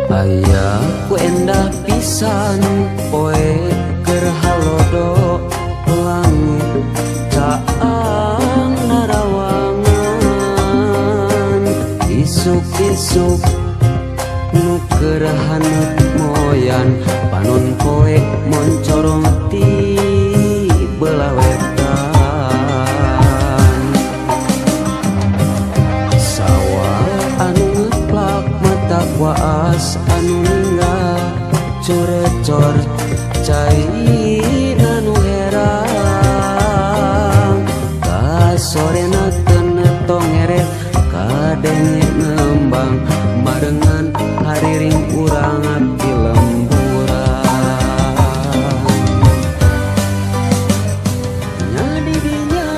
Ayahku endah pisan poe keur halodo langit caang narawangan isuk-isuk nu keur haneut moyan panon poe moncorong ti belah wetan sawah anu ngeplak mata kuas anu ninggal corecor cai anu herang kasorena tenetong eret kadenge nembang marengan hariring urang abdi lemburan nyadi dinya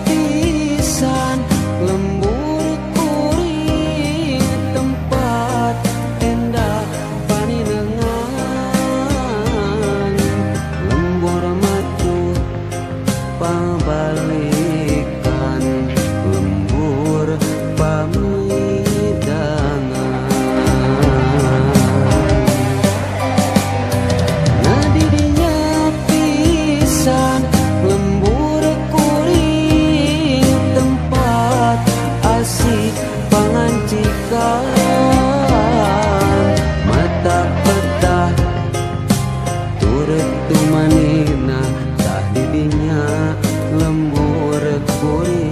pisan lembur kuring tempat endah paninengan lembur matu pabalikan lembur pamidangan nadi dinya pisan lembur kuring tempat asik pangancikan mata petah turut tumanina tah didinya lembur kuring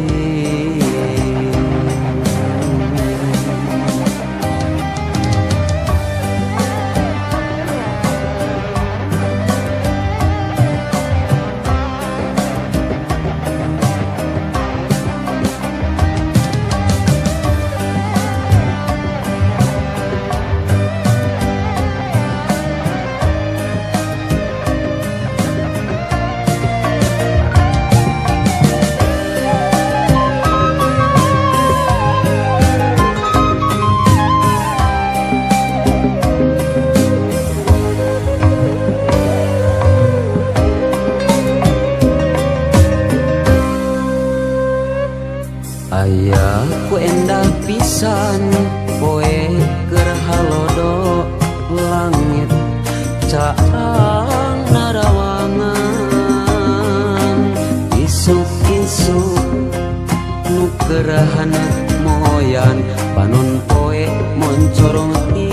Ayahku endah pisan poe keur halodo langit caang narawangan isuk-isuk nu keur haneut moyan panon poe moncorong ti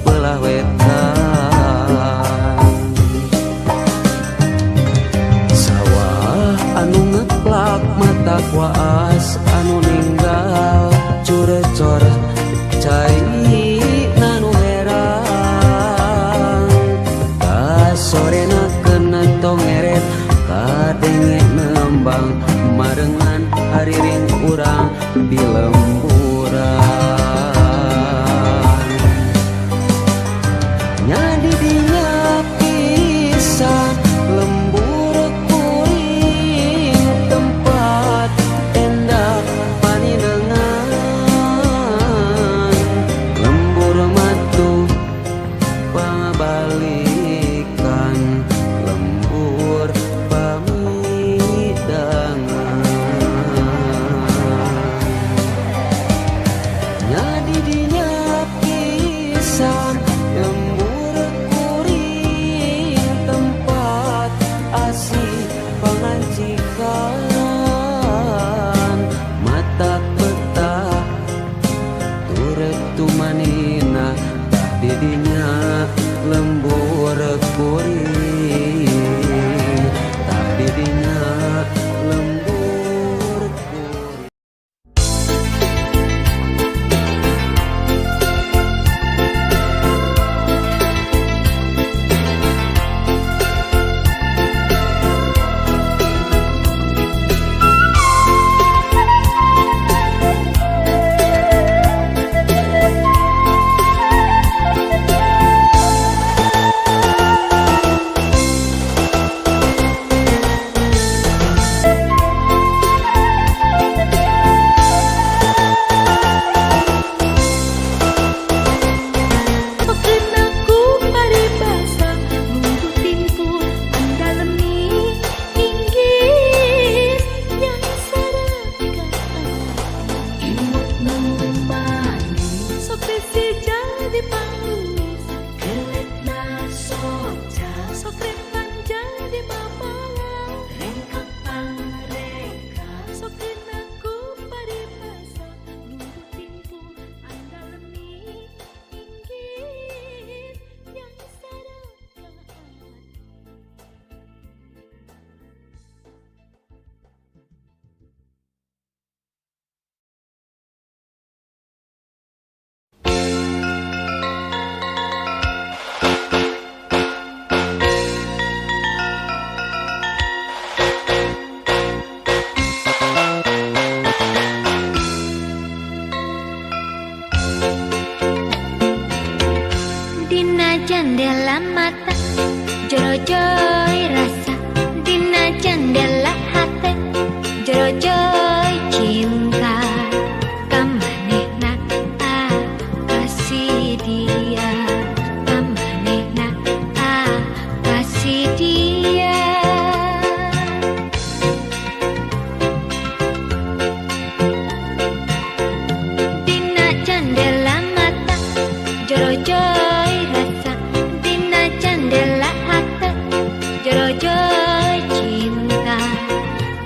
belah wetan sawah anu ngeplak mata kuas anu ninggal curecor cai nanu herang kasorena kenetong eret kadenge nembang marengan hariring urang di lemburan nyadi dinya pisan lembur kuring tempat endah paninengan lembur matu pabalikan lembur pamidangan nyadi dinya pisan lembur kuring tempat asik pangancikan mata petah turut tumanina tah didinya lembur kuring tah didinya lembur kuring Di panggung jendela mata jero-joy rasa, dina jendela hati jero-joy cinta. Kamanehna kasih dia, kamanehna kasih dia. Dina jendela mata jero-joy rasa, dina jendela hati jero-joy cinta.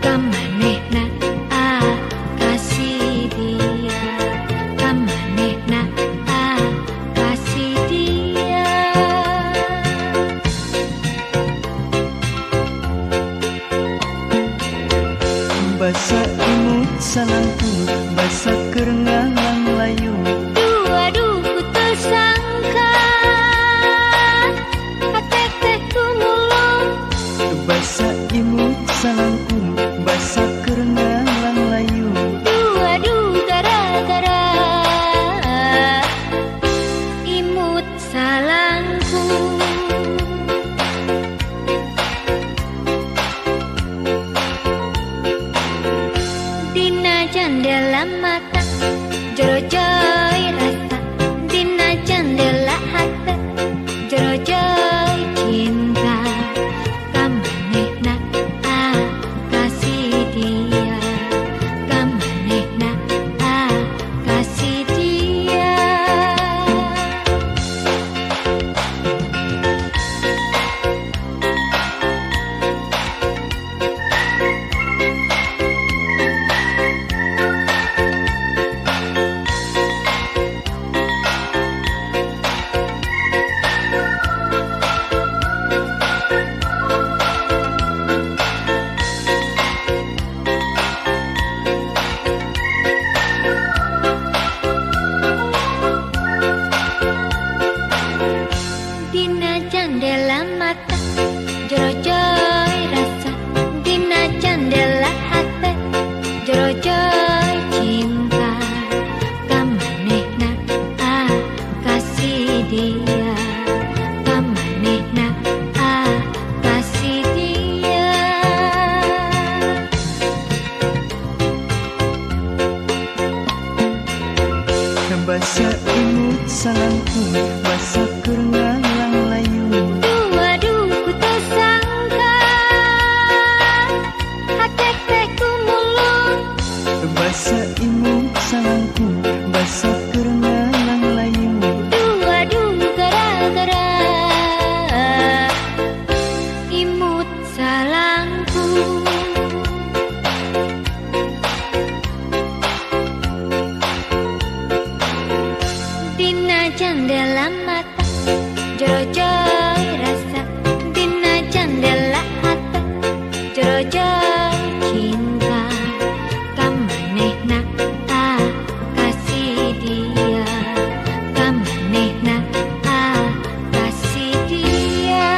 Kamanehna kasih dia, kamanehna kasih dia. Basa imut salangku, basa kerengalang layu. Aduh ku tersangka, hati ku mulung. Basa imut salangku, basa kerengalang layu. Aduh gara-gara imut salangku. Dina jendela mata jero-joy rasa, dina jendela hati jero-joy cinta. Kamanehna kasih dia, kamanehna kasih dia. Dina jendela mata jero-joy rasa, dina jendela hati jero-joy cinta. Kamanehna kasih dia, kamanehna kasih dia. Basa imut salangku, basa kerengalang layu. Aduh ku tersangka, hati ku mulung. Basa imut salangku, basa kerengalang layu. Aduh gara-gara imut salangku. Dina jendela mata jero-joy rasa, dina jendela hati jero-joy cinta. Kamanehna kasih dia, kamanehna kasih dia.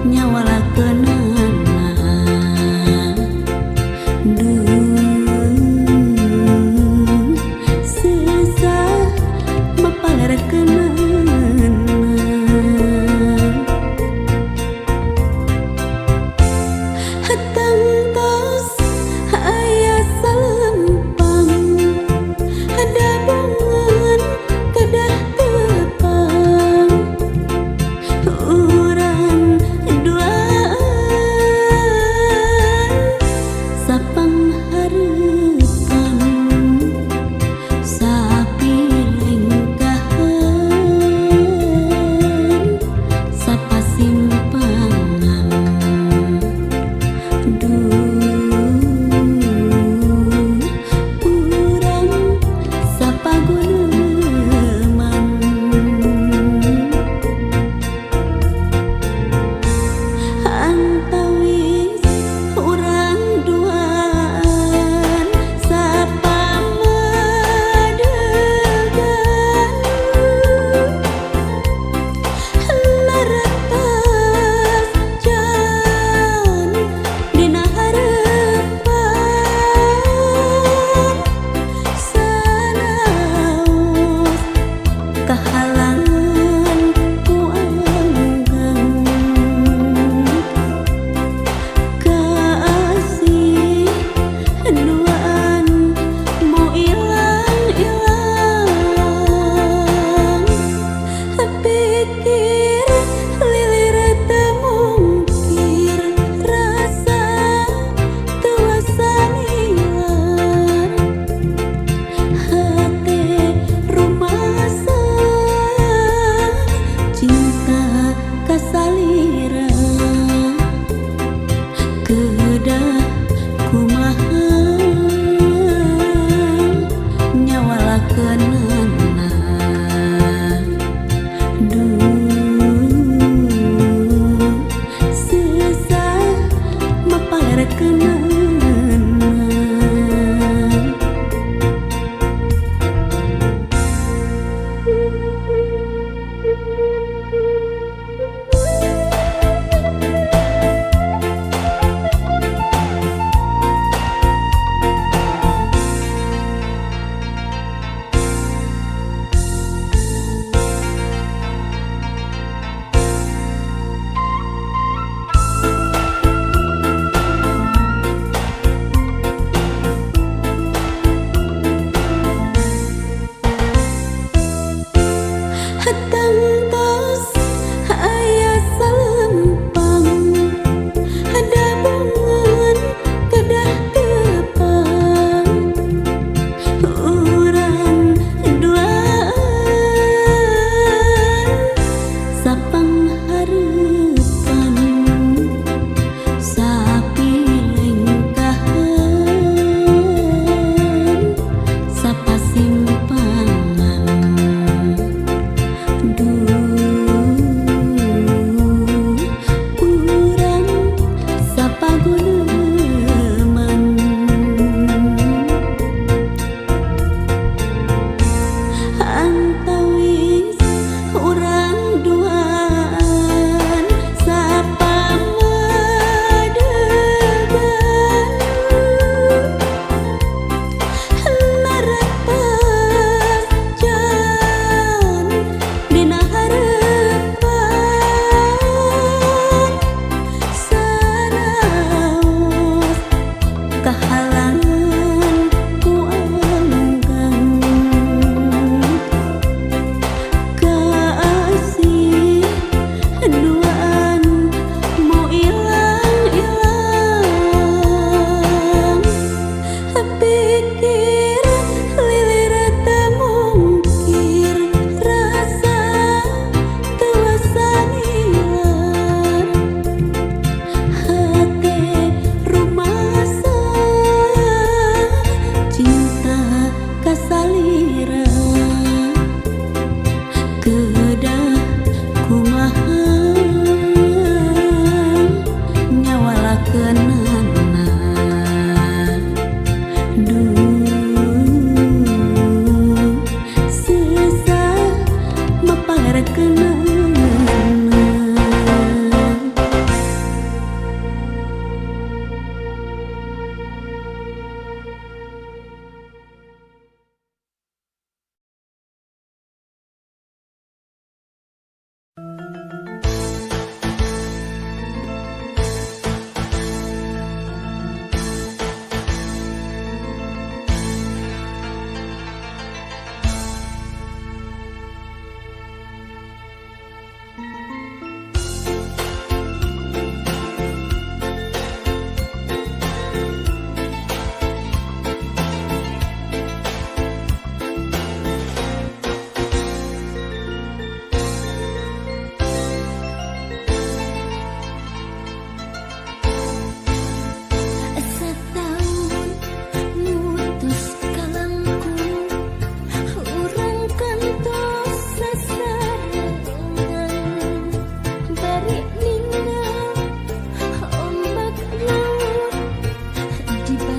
Nyawa kenana pangharepan sapilengkahan sapasimpangan urang sapaguleman antawis urang duaan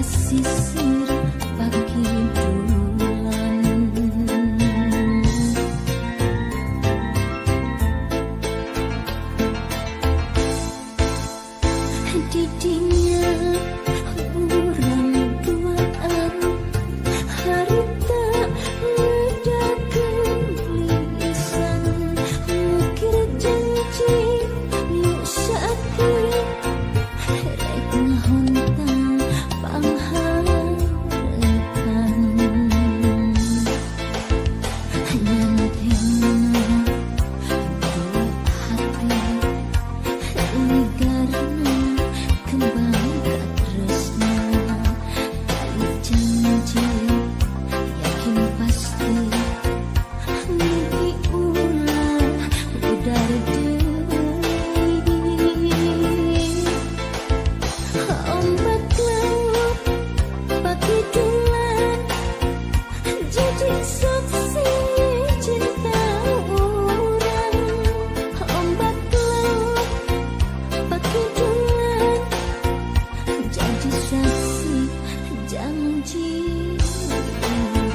pasisir pagi bulan didinya urang duaan harita ledakan lisan mukir janji yuk sakit rek ngahontang pangharepan nyantena dua hati ligarna kembang tresna kali janji yakin pasti mimpi ulah udar ombak laut pakai dulan jadi saksi cinta orang ombak laut pakai dulan jadi saksi janji orang.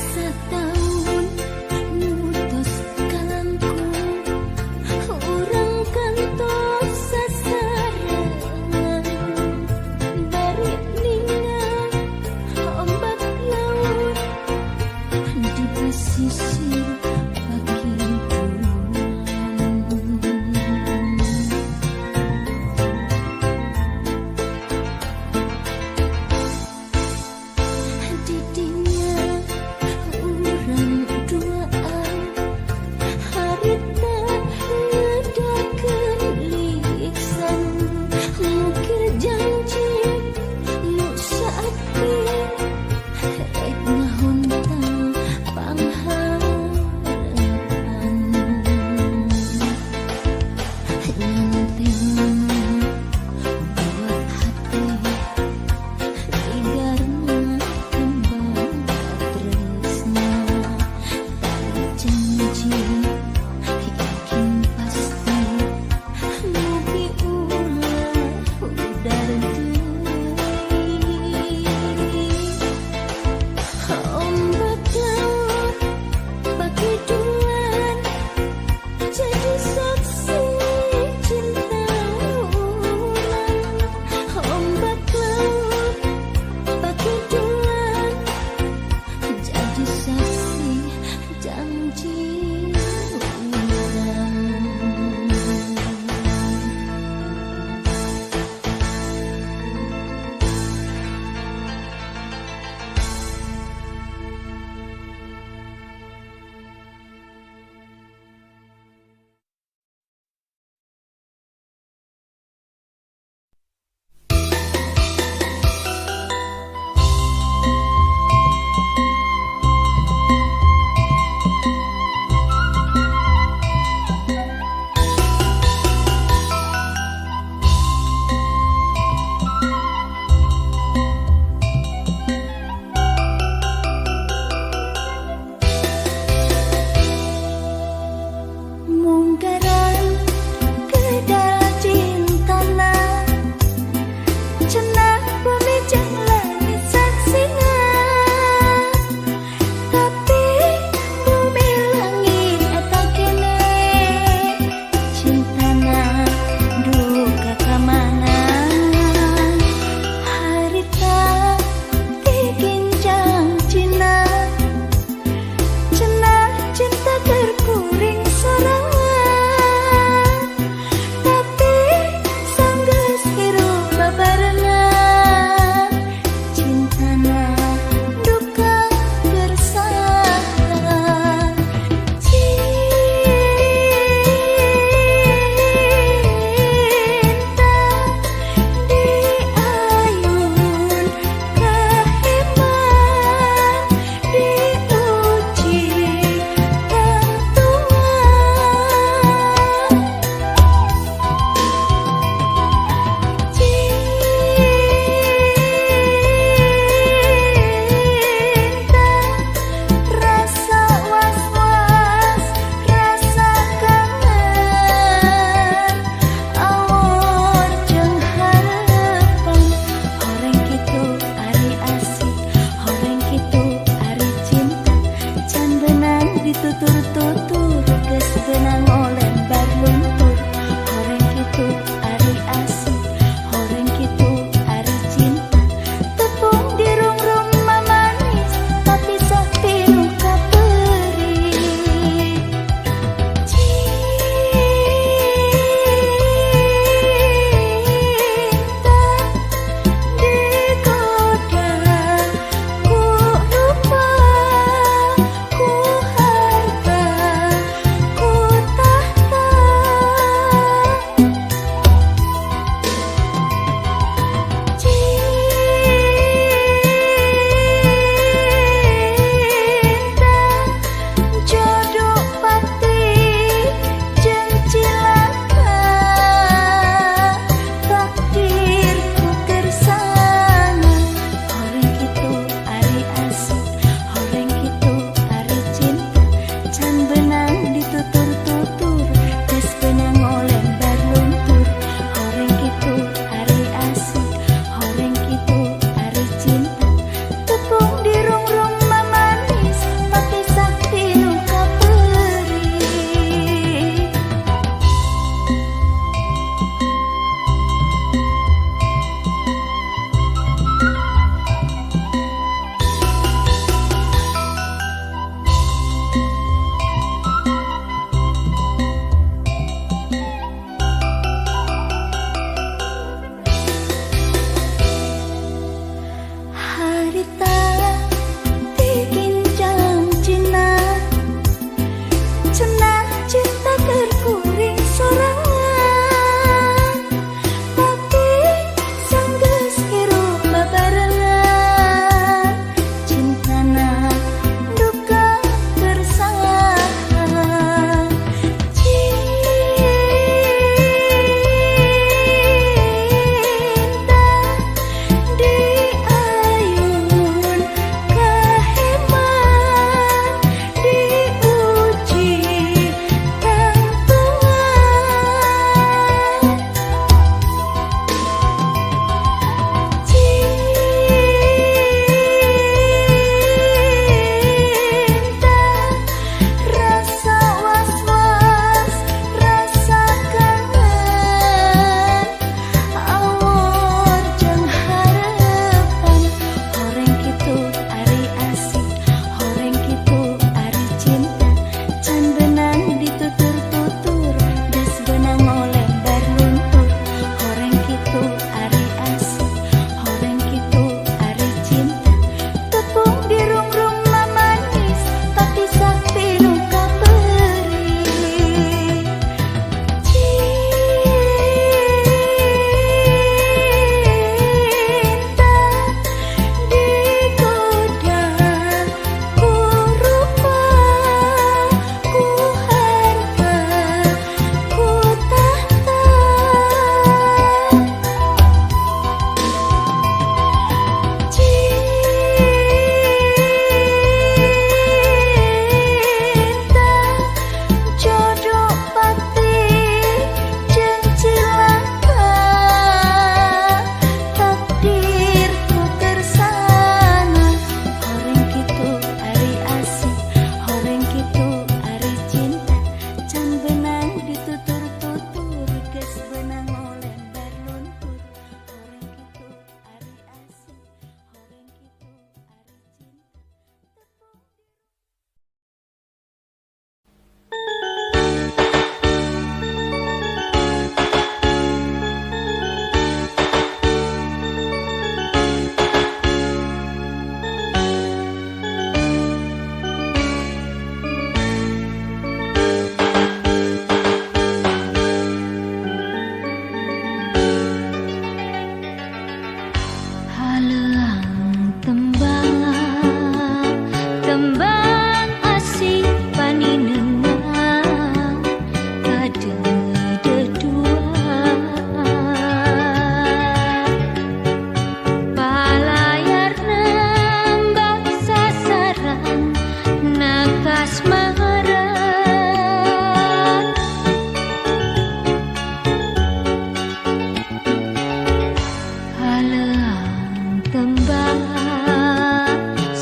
Setahun nutos kalangku urang kantos sasarangan bari ningal ombak laut di pesisir pagi bulan didinya urang duaan harita ledakan lisan mukir janji yuk sakit rek ngahontang pangharepan ditutur-tutur geus beunang lembar luntur horeng kitu ari asik horeng kitu ari cinta tepung dirung-rung mamanis tapi sakti nu kapeurit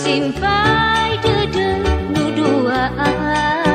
Simpai dedek nu duaan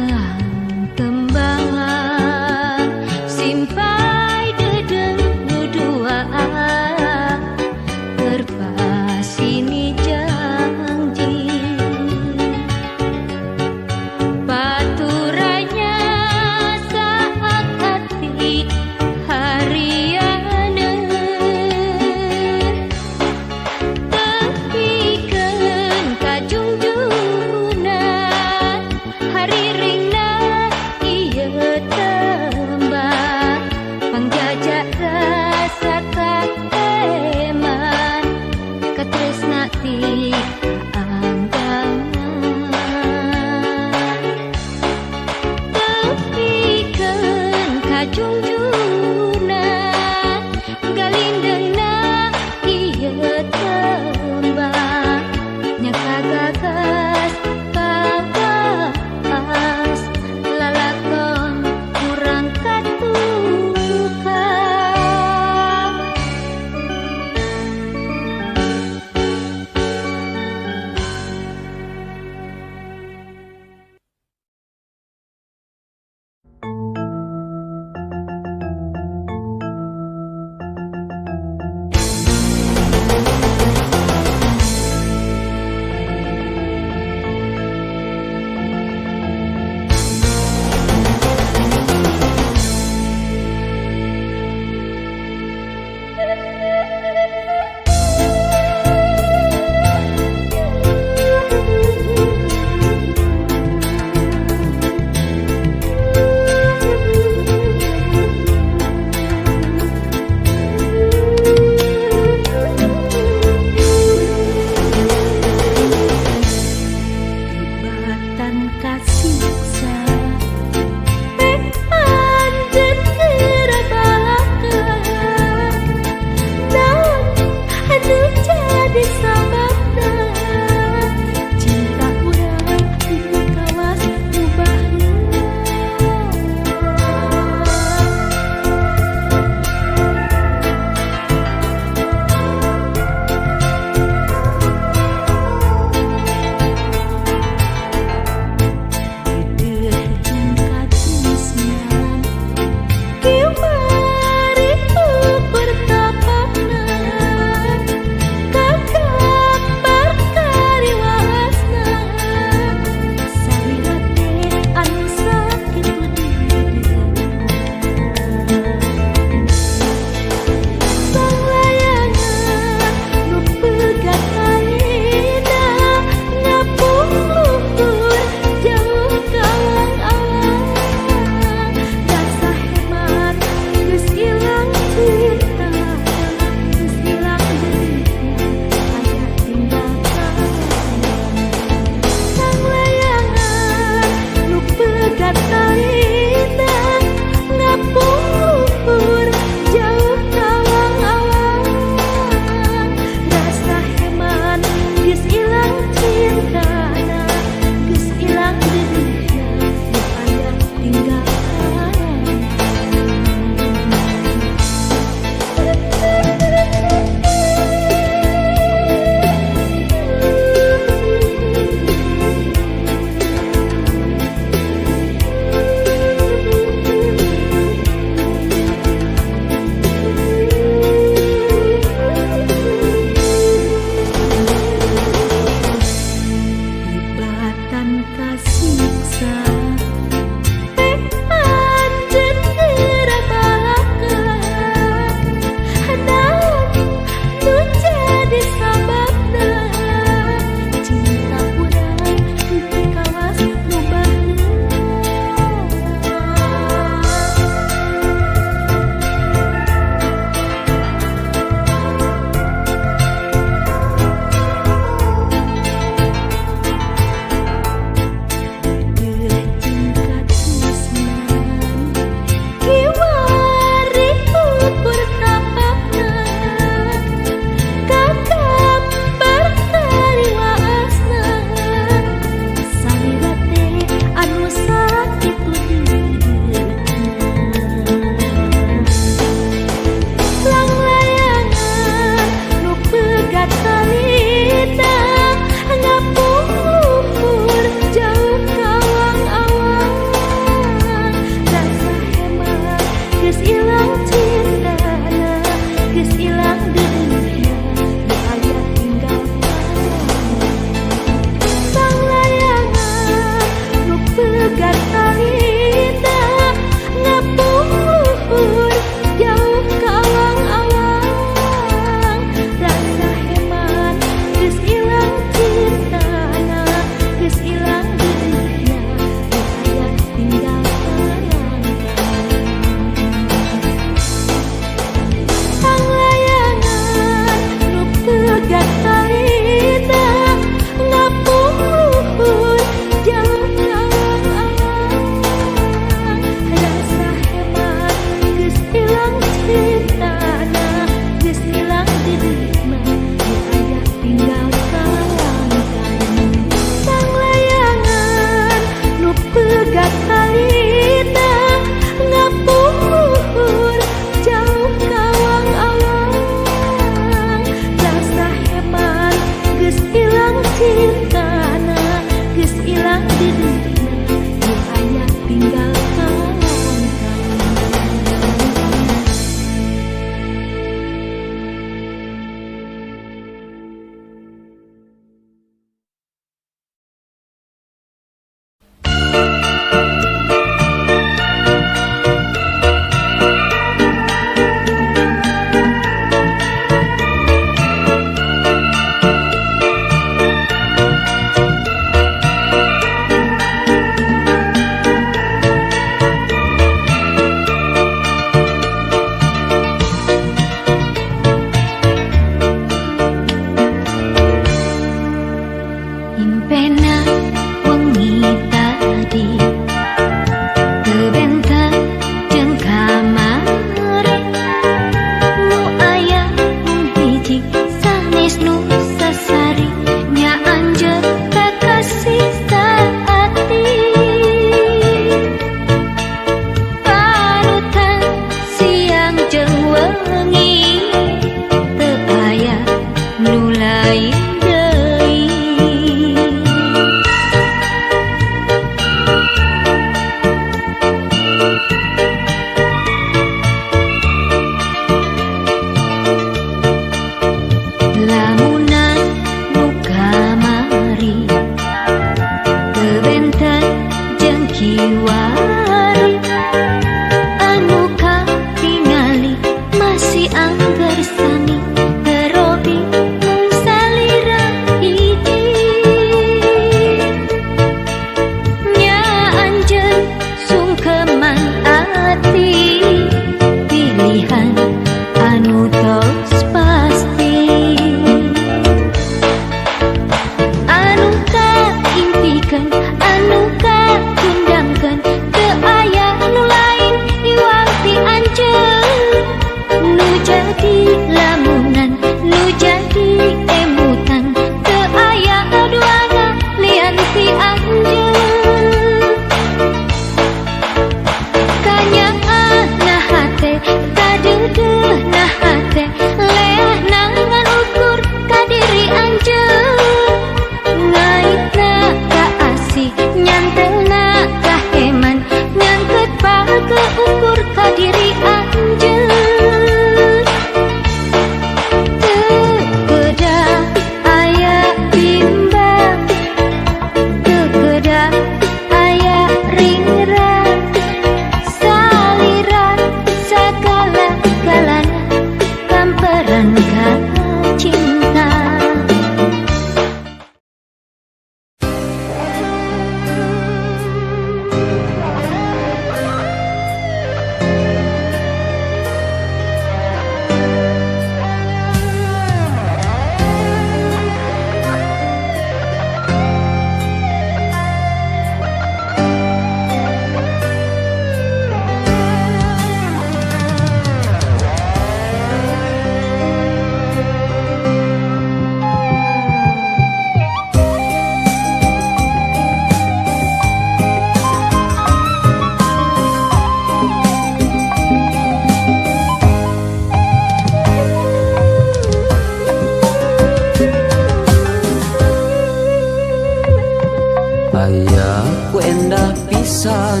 Aya ku endah pisan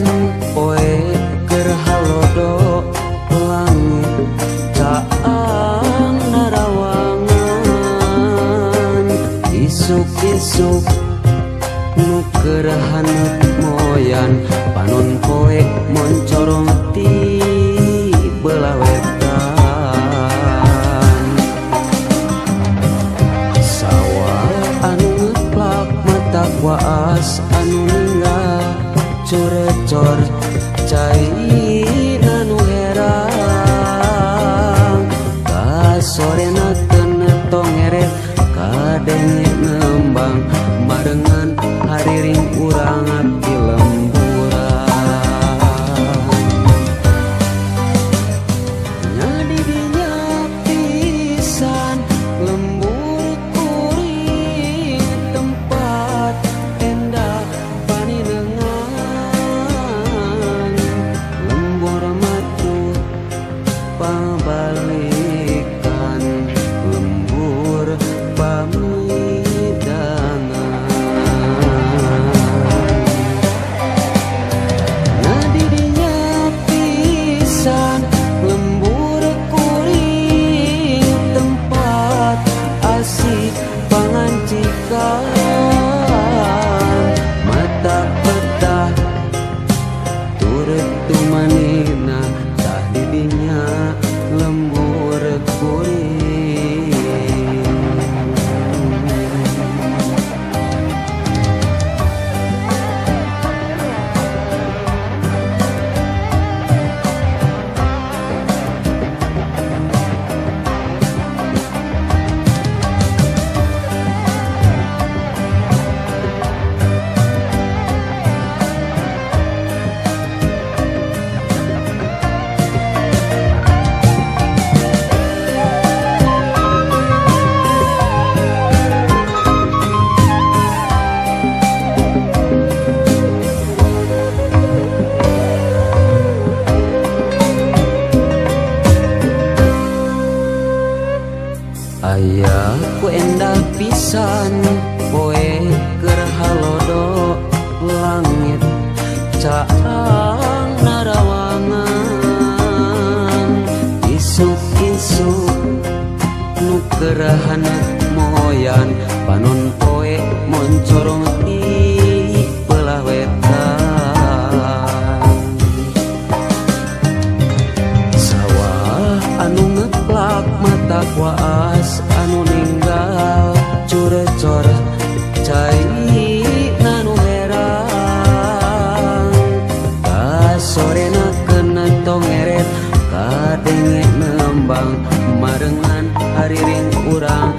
poe keur halodo langit caang narawangan isuk-isuk nu keur haneut moyan panon poe moncorong ti belah wetan sawah anu ngeplak mata kuas anu ninggal corecor cai anu herang kasorena tenetong ngeret kadenge nembang marengan hariring urang abdi lemburan nyadi dinya pisan lembur kuring tempat endah paninengan lembur matu pabalikan lembur pamidangan nadi dinya pisan lembur kuring tempat asik pangancikan mata petah turut tumanina tah didinya lembur kuring aya ku endah pisan poe keur halodo langit caang narawangan isuk-isuk nu keur haneut moyan panon poe moncorong ti belah wetan sawah anu ngeplak mata kuas anu ninggal curecor cai nanu herang kasorena kenetong ngeret kadenge nembang marengan hariring urang